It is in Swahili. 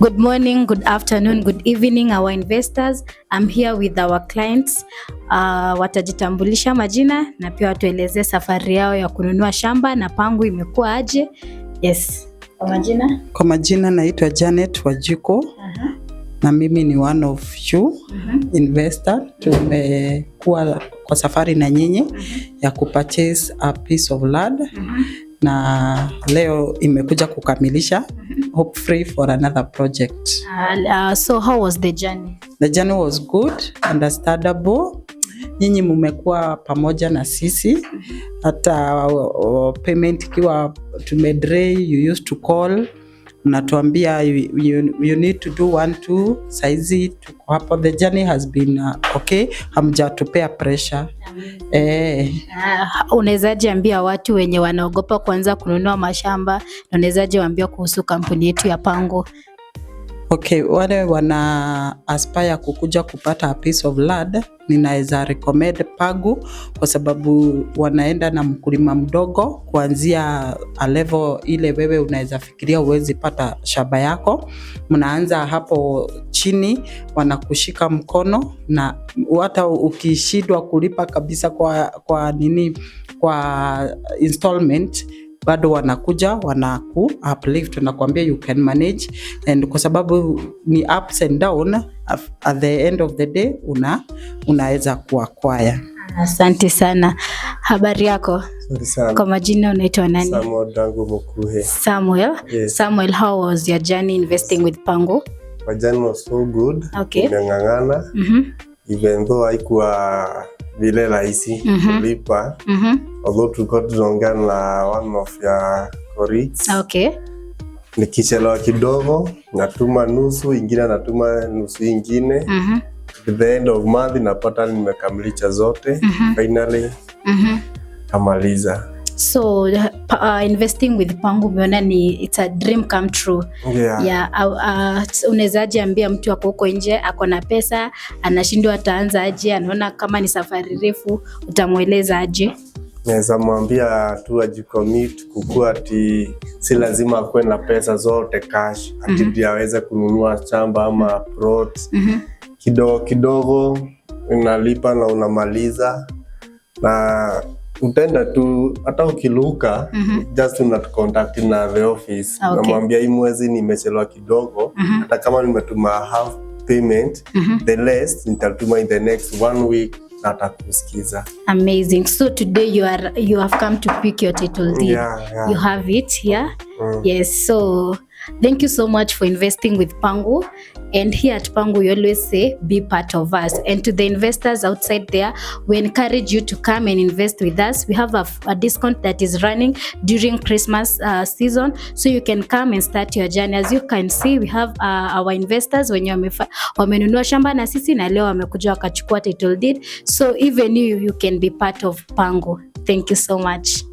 Good morning, good afternoon, good evening our investors. I'm here with our clients. Watajitambulisha majina na pia watueleze safari yao ya kununua shamba na Pangu imekuwa aje. Yes. Kwa majina naitwa Janet Wajiko. Na mimi ni one of you investor. Tumekuwa kwa safari na nyinyi ya kupurchase a piece of land. Na leo imekuja kukamilisha hopefully for another project. So how was the journey? The journey was good, understandable. Nyinyi mmekuwa pamoja na sisi. Hata payment ikiwa tumedelay, you used to call. Unatuambia you need to do 1 2 saizi tuko hapo. The journey has been okay. Hamjatupea pressure. Unawezaje ambia watu wenye wanaogopa kuanza kununua mashamba, unawezaje waambia kuhusu kampuni yetu ya Pangu? Okay, wale wana aspire kukuja kupata a piece of land, ninaweza recommend Pangu kwa sababu wanaenda na mkulima mdogo kuanzia a level ile wewe unaweza fikiria uwezi pata shamba yako. Mnaanza hapo chini, wanakushika mkono na hata ukishindwa kulipa kabisa kwa installment, bado wanakuja wanaku uplift, wanakuambia you can manage, and kwa sababu ni ups and down, at the end of the day unaweza kuacquire. Asante sana. Habari yako? Sorry sana. Kwa majina unaitwa nani? Samuel Dangu Mukuhe. Samuel? Yes. Samuel, how was your journey investing with Pangu? My journey was so good. Okay. Nimeng'ang'ana. Even though haikuwa vile rahisi kulipa. Although tulikuwa tunaongea na one of your colleagues. Okay. Nikichelewa kidogo, natuma nusu, ingine natuma nusu ingine. At the end of month napata nimekamilisha zote. Finally. Kamaliza. So investing with Pangu umeona it's a dream come true. Yeah. Unawezaje ambia mtu ako huko nje ako na pesa anashindwa ataanza aje, anaona kama ni safari refu, utamueleza aje? Naweza mwambia tu ajicommit kukua ati si lazima akuwe na pesa zote cash ati ndio aweze kununua shamba ama plot. Kidogo kidogo unalipa na unamaliza, na utaenda tu hata ukiluka just unatucontact na the office. Okay. Namwambia hii mwezi nimechelewa kidogo, hata kama nimetuma half payment, the rest nitatuma in the next 1 week na atakusikiza. Amazing. So today you have come to pick your title deed. Yeah. You have it here. Yes. So thank you so much for investing with Pangu. And here at Pangu, we always say, be part of us. And to the investors outside there, we encourage you to come and invest with us. We have a discount that is running during Christmas season. So you can come and start your journey. As you can see, we have our investors wenye wamenunua shamba na sisi na leo wamekuja wakachukua title deed. So even you can be part of Pangu. Thank you so much.